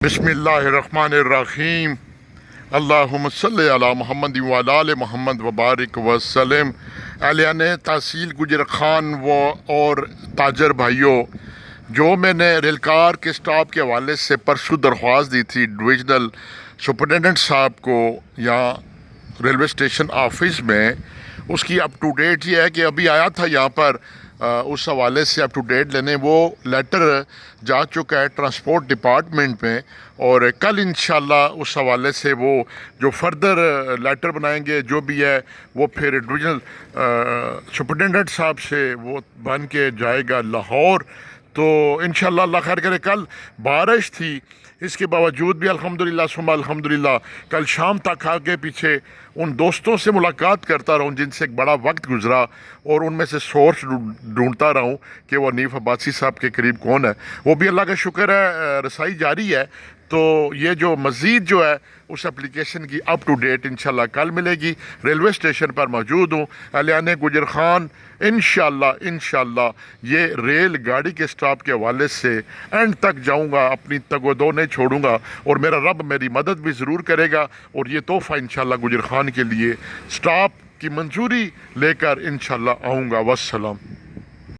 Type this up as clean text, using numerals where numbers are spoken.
बिस्मिल्लाहिर्रहमानिर्रहीम। अल्लाहुम्मा सल्लि अला मुहम्मद व अला आले मुहम्मद व बारिक वसल्लम। अहलियान तहसील गुजर खान और ताजर भाइयों, जो मैंने रेलकार के स्टाफ के हवाले से परसों दरख्वास्त दी थी डिविजनल सुपरिटेंडेंट साहब को यहाँ रेलवे स्टेशन ऑफिस में, उसकी अप टू डेट ये है कि अभी आया था यहाँ पर उस हवाले से अप टू डेट लेने। वो लेटर जा चुका है ट्रांसपोर्ट डिपार्टमेंट में, और कल इंशाल्लाह उस हवाले से वो जो फर्दर लेटर बनाएंगे जो भी है वो फिर डिविजनल सुपरिटेंडेंट साहब से वो बन के जाएगा लाहौर। तो इंशाल्लाह अल्लाह खैर करे। कल बारिश थी, इसके बावजूद भी अल्हम्दुलिल्लाह सुम्मा अल्हम्दुलिल्लाह कल शाम तक आगे पीछे उन दोस्तों से मुलाकात करता रहूँ जिनसे एक बड़ा वक्त गुजरा, और उनमें से सोर्स ढूंढता रहूँ कि वो हनीफ अब्बासी साहब के करीब कौन है। वो भी अल्लाह का शुक्र है रसाई जारी है। तो ये जो मज़ीद जो है उस एप्लीकेशन की अप टू डेट इंशाल्लाह कल मिलेगी। रेलवे स्टेशन पर मौजूद हूँ अहलियान गुजर खान। इंशाल्लाह ये रेल गाड़ी के स्टॉप के हवाले से एंड तक जाऊँगा, अपनी तगोदो नहीं छोड़ूंगा, और मेरा रब मेरी मदद भी ज़रूर करेगा। और ये तोहफ़ा इंशाल्लाह गुजर खान के लिए स्टॉप की मंजूरी लेकर इंशाल्लाह आऊँगा। वस्सलाम।